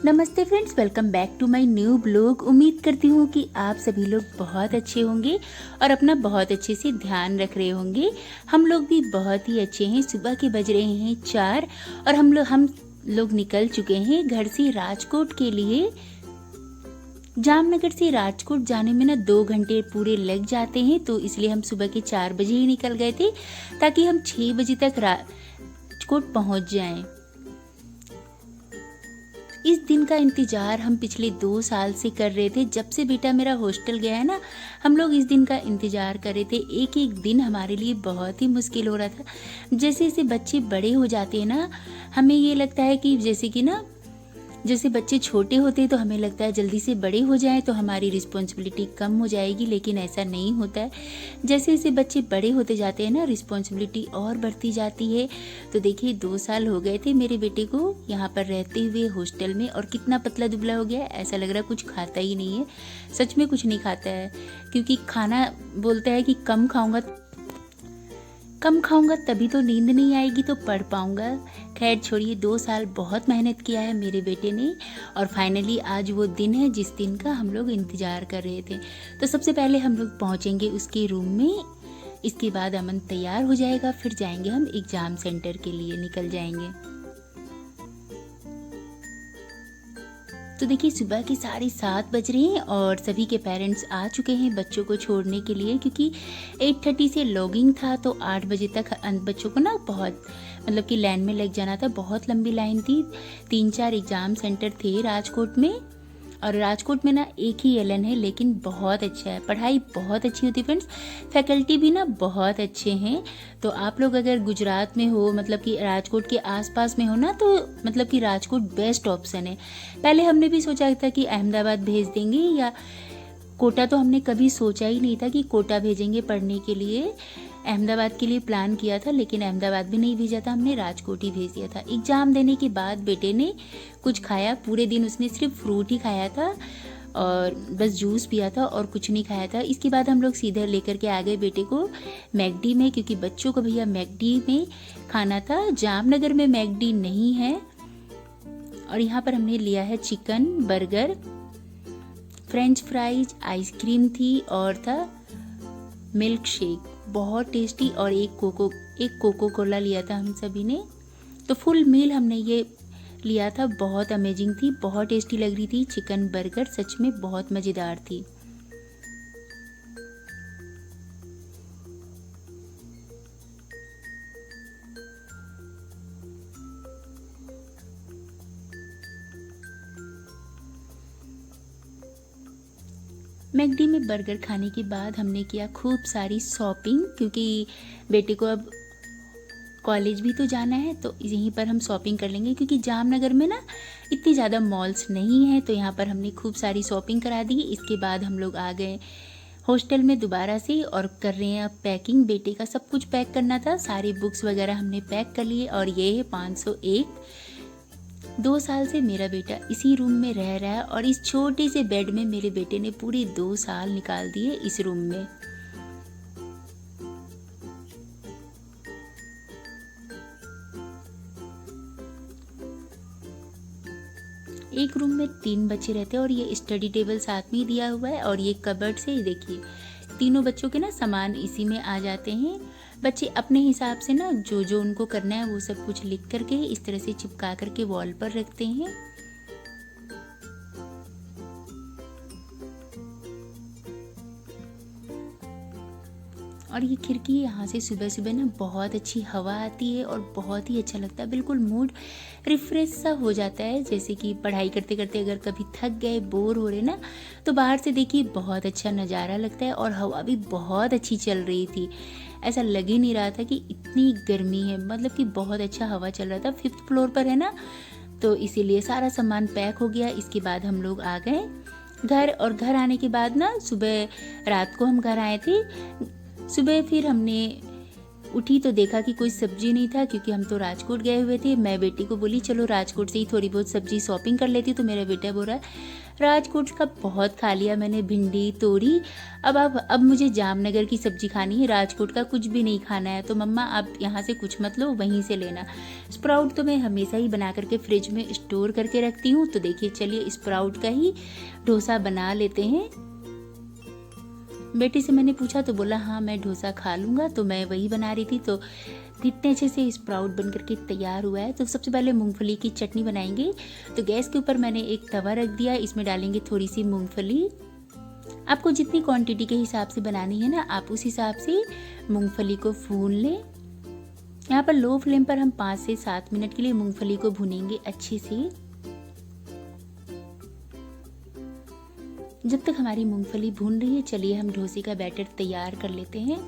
नमस्ते friends, welcome back to my new blog. उम्मीद करती हूँ कि आप सभी लोग बहुत अच्छे होंगे और अपना बहुत अच्छे से ध्यान रख रहे होंगे। हम लोग भी बहुत ही अच्छे हैं। सुबह के बज रहे हैं 4 और हम लोग निकल चुके हैं घर से राजकोट के लिए। जामनगर से राजकोट जाने में ना 2 घंटे पूरे लग जाते हैं, तो इसलिए हम सुबह के 4 बजे ही निकल गए थे ताकि हम 6 बजे तक राजकोट पहुँच जाएं। इस दिन का इंतज़ार हम पिछले 2 साल से कर रहे थे। जब से बेटा मेरा हॉस्टल गया है ना, हम लोग इस दिन का इंतज़ार कर रहे थे। एक एक दिन हमारे लिए बहुत ही मुश्किल हो रहा था। जैसे जैसे बच्चे बड़े हो जाते हैं ना, हमें ये लगता है कि जैसे बच्चे छोटे होते हैं तो हमें लगता है जल्दी से बड़े हो जाएं तो हमारी रिस्पॉन्सिबिलिटी कम हो जाएगी, लेकिन ऐसा नहीं होता है। जैसे जैसे बच्चे बड़े होते जाते हैं ना, रिस्पॉन्सिबिलिटी और बढ़ती जाती है। तो देखिए 2 साल हो गए थे मेरे बेटे को यहाँ पर रहते हुए हॉस्टल में, और कितना पतला दुबला हो गया है। ऐसा लग रहा है कुछ खाता ही नहीं है, सच में कुछ नहीं खाता है, क्योंकि खाना बोलता है कि कम खाऊंगा तभी तो नींद नहीं आएगी, तो पढ़ पाऊंगा। खैर छोड़िए, 2 साल बहुत मेहनत किया है मेरे बेटे ने, और फाइनली आज वो दिन है जिस दिन का हम लोग इंतज़ार कर रहे थे। तो सबसे पहले हम लोग पहुंचेंगे उसके रूम में। इसके बाद अमन तैयार हो जाएगा, फिर जाएंगे हम एग्ज़ाम सेंटर के लिए, निकल जाएंगे। तो देखिए सुबह के 7:30 बज रहे हैं और सभी के पेरेंट्स आ चुके हैं बच्चों को छोड़ने के लिए, क्योंकि 8:30 से लॉगिंग था, तो 8 बजे तक बच्चों को ना बहुत कि लाइन में लग जाना था। बहुत लंबी लाइन थी। 3-4 एग्ज़ाम सेंटर थे राजकोट में, और राजकोट में ना एक ही एलन है, लेकिन बहुत अच्छा है, पढ़ाई बहुत अच्छी होती है फ्रेंड्स। फैकल्टी भी ना बहुत अच्छे हैं। तो आप लोग अगर गुजरात में हो, कि राजकोट के आसपास में हो ना, तो कि राजकोट बेस्ट ऑप्शन है। पहले हमने भी सोचा था कि अहमदाबाद भेज देंगे, या कोटा तो हमने कभी सोचा ही नहीं था कि कोटा भेजेंगे पढ़ने के लिए। अहमदाबाद के लिए प्लान किया था, लेकिन अहमदाबाद भी नहीं भेजा था, हमने राजकोट ही भेज दिया था। एग्ज़ाम देने के बाद बेटे ने कुछ खाया, पूरे दिन उसने सिर्फ फ्रूट ही खाया था और बस जूस पिया था और कुछ नहीं खाया था। इसके बाद हम लोग सीधे लेकर के आ गए बेटे को मैकडी में, क्योंकि बच्चों को भैया मैकडी में खाना था। जामनगर में मैकडी नहीं है। और यहाँ पर हमने लिया है chicken burger, French fries, ice cream थी और था मिल्क शेक, बहुत टेस्टी, और एक कोको कोला लिया था हम सभी ने। तो फुल मील हमने ये लिया था, बहुत अमेजिंग थी, बहुत टेस्टी लग रही थी। चिकन बर्गर सच में बहुत मज़ेदार थी। मैकडी में बर्गर खाने के बाद हमने किया खूब सारी शॉपिंग, क्योंकि बेटे को अब कॉलेज भी तो जाना है, तो यहीं पर हम शॉपिंग कर लेंगे, क्योंकि जामनगर में ना इतनी ज़्यादा मॉल्स नहीं है। तो यहाँ पर हमने खूब सारी शॉपिंग करा दी। इसके बाद हम लोग आ गए हॉस्टल में दोबारा से, और कर रहे हैं अब पैकिंग। बेटे का सब कुछ पैक करना था, सारी बुक्स वगैरह हमने पैक कर लिए। और ये है 501। 2 साल से मेरा बेटा इसी रूम में रह रहा है, और इस छोटे से बेड में मेरे बेटे ने पूरे 2 साल निकाल दिए इस रूम में। एक रूम में 3 बच्चे रहते हैं, और ये स्टडी टेबल साथ में ही दिया हुआ है, और ये कबर्ड से देखिए तीनों बच्चों के ना सामान इसी में आ जाते हैं। बच्चे अपने हिसाब से ना जो जो उनको करना है वो सब कुछ लिख करके इस तरह से चिपका करके वॉल पर रखते हैं। और ये खिड़की, यहाँ से सुबह सुबह ना बहुत अच्छी हवा आती है और बहुत ही अच्छा लगता है। बिल्कुल मूड रिफ्रेश सा हो जाता है। जैसे कि पढ़ाई करते करते अगर कभी थक गए, बोर हो रहे ना, तो बाहर से देखिए बहुत अच्छा नज़ारा लगता है, और हवा भी बहुत अच्छी चल रही थी। ऐसा लग ही नहीं रहा था कि इतनी गर्मी है, कि बहुत अच्छा हवा चल रहा था। 5th फ्लोर पर है ना, तो इसीलिए सारा सामान पैक हो गया। इसके बाद हम लोग आ गए घर, और घर आने के बाद ना सुबह, रात को हम घर आए थे सुबह, फिर हमने उठी तो देखा कि कोई सब्जी नहीं था, क्योंकि हम तो राजकोट गए हुए थे। मैं बेटी को बोली चलो राजकोट से ही थोड़ी बहुत सब्जी शॉपिंग कर लेती, तो मेरा बेटा बोल रहा है राजकोट का बहुत खा लिया मैंने, भिंडी तोरी, अब मुझे जामनगर की सब्जी खानी है, राजकोट का कुछ भी नहीं खाना है। तो मम्मा आप यहाँ से कुछ मत लो, वहीं से लेना। स्प्राउट तो मैं हमेशा ही बना करके फ्रिज में स्टोर करके रखती हूँ। तो देखिए चलिए स्प्राउट का ही डोसा बना लेते हैं। बेटी से मैंने पूछा तो बोला हाँ मैं डोसा खा लूँगा, तो मैं वही बना रही थी। तो कितने अच्छे से स्प्राउट बन करके तैयार हुआ है। तो सबसे पहले मूंगफली की चटनी बनाएंगे। तो गैस के ऊपर मैंने एक तवा रख दिया, इसमें डालेंगे थोड़ी सी मूंगफली। आपको जितनी क्वांटिटी के हिसाब से बनानी है ना, आप उस हिसाब से मूंगफली को भून लें। यहाँ पर लो फ्लेम पर हम 5 से 7 मिनट के लिए मूंगफली को भूनेंगे अच्छे से। जब तक हमारी मूंगफली भून रही है, चलिए हम डोसे का बैटर तैयार कर लेते हैं।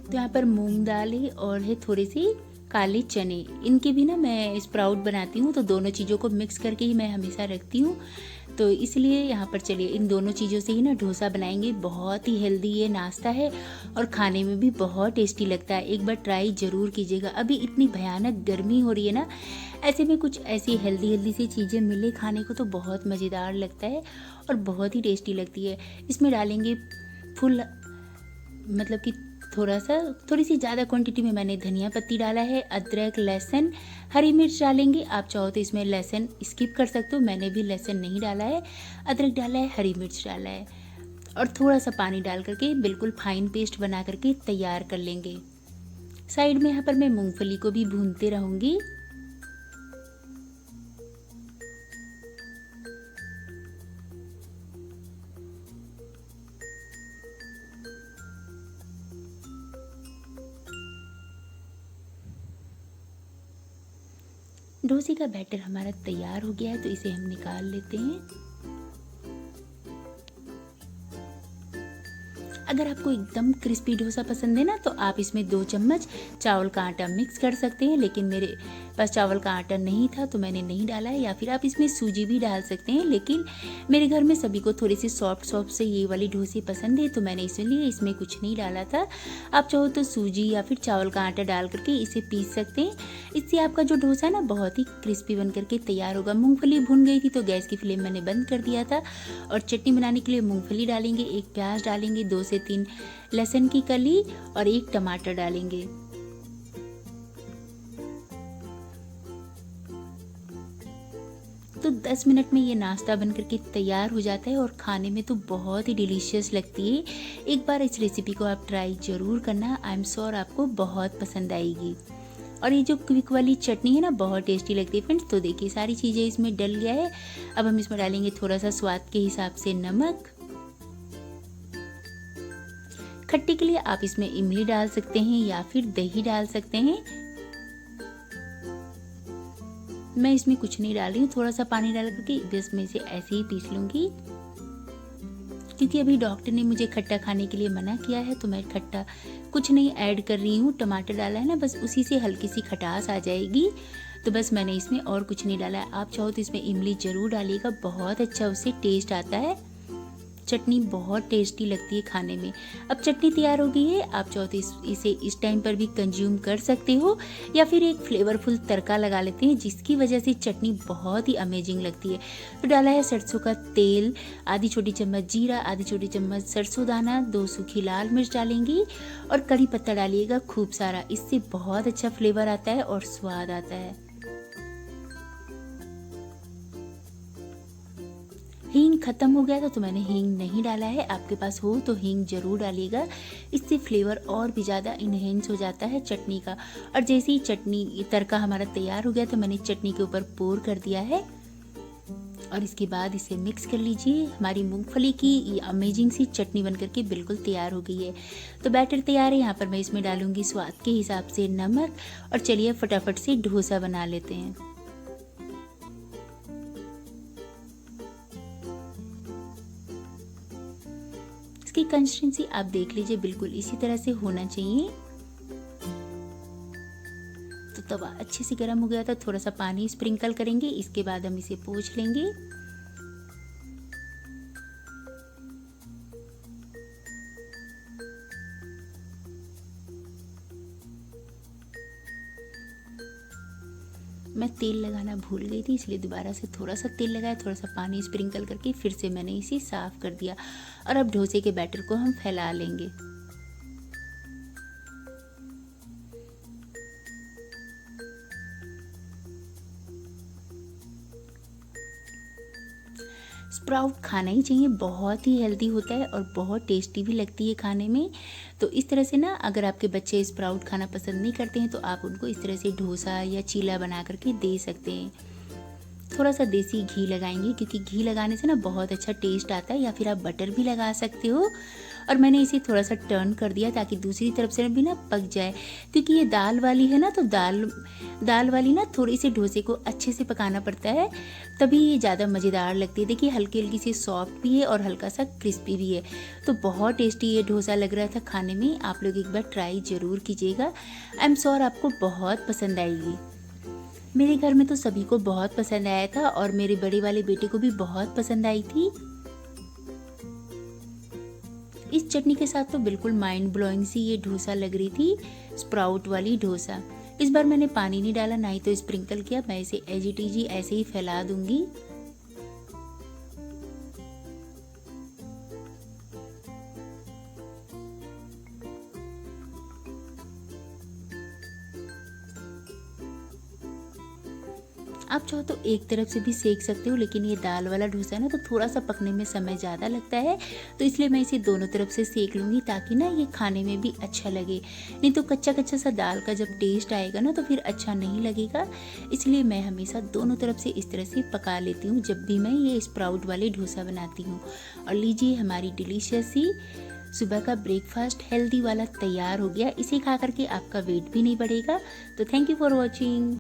तो यहाँ पर मूंग दाल है और है थोड़े से काले चने, इनके भी ना मैं स्प्राउट बनाती हूँ, तो दोनों चीज़ों को मिक्स करके ही मैं हमेशा रखती हूँ। तो इसलिए यहाँ पर चलिए इन दोनों चीज़ों से ही ना डोसा बनाएंगे। बहुत ही हेल्दी ये नाश्ता है और खाने में भी बहुत टेस्टी लगता है। एक बार ट्राई ज़रूर कीजिएगा। अभी इतनी भयानक गर्मी हो रही है ना, ऐसे में कुछ ऐसी हेल्दी सी चीज़ें मिले खाने को तो बहुत मज़ेदार लगता है और बहुत ही टेस्टी लगती है। इसमें डालेंगे फुल, मतलब कि थोड़ी सी ज़्यादा क्वांटिटी में मैंने धनिया पत्ती डाला है, अदरक, लहसुन, हरी मिर्च डालेंगे। आप चाहो तो इसमें लहसुन स्किप कर सकते हो, मैंने भी लहसुन नहीं डाला है। अदरक डाला है, हरी मिर्च डाला है और थोड़ा सा पानी डाल करके बिल्कुल फाइन पेस्ट बना करके तैयार कर लेंगे। साइड में यहाँ पर मैं मूंगफली को भी भूनते रहूँगी। डोसे का बैटर हमारा तैयार हो गया है, तो इसे हम निकाल लेते हैं। अगर आपको एकदम क्रिस्पी डोसा पसंद है ना, तो आप इसमें 2 चम्मच चावल का आटा मिक्स कर सकते हैं, लेकिन मेरे पास चावल का आटा नहीं था तो मैंने नहीं डाला है। या फिर आप इसमें सूजी भी डाल सकते हैं, लेकिन मेरे घर में सभी को थोड़ी सी सॉफ्ट से ये वाली डोसे पसंद है, तो मैंने इसलिए इसमें कुछ नहीं डाला था। आप चाहो तो सूजी या फिर चावल का आटा डाल करके इसे पीस सकते हैं। इससे आपका जो डोसा है ना बहुत ही क्रिस्पी बन करके तैयार होगा। मूँगफली भुन गई थी तो गैस की फ्लेम मैंने बंद कर दिया था। और चटनी बनाने के लिए मूँगफली डालेंगे, 1 प्याज डालेंगे, 2 से 3 लहसुन की कली और 1 टमाटर डालेंगे। तो 10 मिनट में ये नाश्ता बनकर के तैयार हो जाता है और खाने में तो बहुत ही डिलीशियस लगती है। एक बार इस रेसिपी को आप ट्राई ज़रूर करना, आई एम श्योर आपको बहुत पसंद आएगी। और ये जो क्विक वाली चटनी है ना बहुत टेस्टी लगती है फ्रेंड्स। तो देखिए सारी चीज़ें इसमें डल गया है। अब हम इसमें डालेंगे थोड़ा सा स्वाद के हिसाब से नमक। खट्टे के लिए आप इसमें इमली डाल सकते हैं या फिर दही डाल सकते हैं। मैं इसमें कुछ नहीं डाल रही हूँ, थोड़ा सा पानी डाल करके बस मैं इसे ऐसे ही पीस लूँगी, क्योंकि अभी डॉक्टर ने मुझे खट्टा खाने के लिए मना किया है, तो मैं खट्टा कुछ नहीं ऐड कर रही हूँ। टमाटर डाला है ना, बस उसी से हल्की सी खटास आ जाएगी, तो बस मैंने इसमें और कुछ नहीं डाला है। आप चाहो तो इसमें इमली ज़रूर डालिएगा, बहुत अच्छा उससे टेस्ट आता है। चटनी बहुत टेस्टी लगती है खाने में। अब चटनी तैयार हो गई है, आप चाहो तो इसे इस टाइम पर भी कंज्यूम कर सकते हो या फिर एक फ्लेवरफुल तड़का लगा लेते हैं, जिसकी वजह से चटनी बहुत ही अमेजिंग लगती है। तो डाला है सरसों का तेल, आधी छोटी चम्मच जीरा, आधी छोटी चम्मच सरसों दाना, 2 सूखी लाल मिर्च डालेंगी और कड़ी पत्ता डालिएगा खूब सारा, इससे बहुत अच्छा फ्लेवर आता है और स्वाद आता है। हींग खत्म हो गया था तो मैंने हींग नहीं डाला है, आपके पास हो तो हींग जरूर डालिएगा, इससे फ्लेवर और भी ज़्यादा इन्हेंस हो जाता है चटनी का। और जैसे ही चटनी तड़का हमारा तैयार हो गया तो मैंने चटनी के ऊपर पोर कर दिया है और इसके बाद इसे मिक्स कर लीजिए। हमारी मूंगफली की ये अमेजिंग सी चटनी बनकर के बिल्कुल तैयार हो गई है। तो बैटर तैयार है, यहाँ पर मैं इसमें डालूंगी स्वाद के हिसाब से नमक और चलिए फटाफट से डोसा बना लेते हैं। इसकी कंसिस्टेंसी आप देख लीजिए, बिल्कुल इसी तरह से होना चाहिए। तो तवा अच्छे से गर्म हो गया था, थोड़ा सा पानी स्प्रिंकल करेंगे, इसके बाद हम इसे पोंछ लेंगे। मैं तेल लगाना भूल गई थी, इसलिए दोबारा से थोड़ा सा तेल लगाया, थोड़ा सा पानी स्प्रिंकल करके फिर से मैंने इसे साफ़ कर दिया। और अब डोसे के बैटर को हम फैला लेंगे। स्प्राउट खाना ही चाहिए, बहुत ही हेल्दी होता है और बहुत टेस्टी भी लगती है खाने में। तो इस तरह से ना, अगर आपके बच्चे स्प्राउट खाना पसंद नहीं करते हैं तो आप उनको इस तरह से डोसा या चीला बना करके दे सकते हैं। थोड़ा सा देसी घी लगाएंगे, क्योंकि घी लगाने से ना बहुत अच्छा टेस्ट आता है, या फिर आप बटर भी लगा सकते हो। और मैंने इसे थोड़ा सा टर्न कर दिया ताकि दूसरी तरफ से भी ना पक जाए, क्योंकि ये दाल वाली है ना, तो दाल वाली ना थोड़ी सी डोसे को अच्छे से पकाना पड़ता है, तभी ये ज़्यादा मज़ेदार लगती है। देखिए हल्की हल्की सी सॉफ्ट भी है और हल्का सा क्रिस्पी भी है। तो बहुत टेस्टी ये डोसा लग रहा था खाने में। आप लोग एक बार ट्राई ज़रूर कीजिएगा। आई एम श्योर आपको बहुत पसंद आएगी। मेरे घर में तो सभी को बहुत पसंद आया था और मेरे बड़े वाले बेटे को भी बहुत पसंद आई थी। इस चटनी के साथ तो बिल्कुल माइंड ब्लोइंग सी ये डोसा लग रही थी, स्प्राउट वाली डोसा। इस बार मैंने पानी नहीं डाला, ना ही तो स्प्रिंकल किया, मैं इसे एज इट इज ऐसे ही फैला दूंगी। आप चाहो तो एक तरफ से भी सेक सकते हो, लेकिन ये दाल वाला डोसा है ना, तो थोड़ा सा पकने में समय ज़्यादा लगता है, तो इसलिए मैं इसे दोनों तरफ से सेक लूँगी ताकि ना ये खाने में भी अच्छा लगे। नहीं तो कच्चा कच्चा सा दाल का जब टेस्ट आएगा ना तो फिर अच्छा नहीं लगेगा। इसलिए मैं हमेशा दोनों तरफ से इस तरह से पका लेती हूँ जब भी मैं ये स्प्राउट वाले डोसा बनाती हूँ। और लीजिए, हमारी डिलीशियस सी सुबह का ब्रेकफास्ट हेल्दी वाला तैयार हो गया। इसे खा करके आपका वेट भी नहीं बढ़ेगा। तो थैंक यू फॉर वॉचिंग।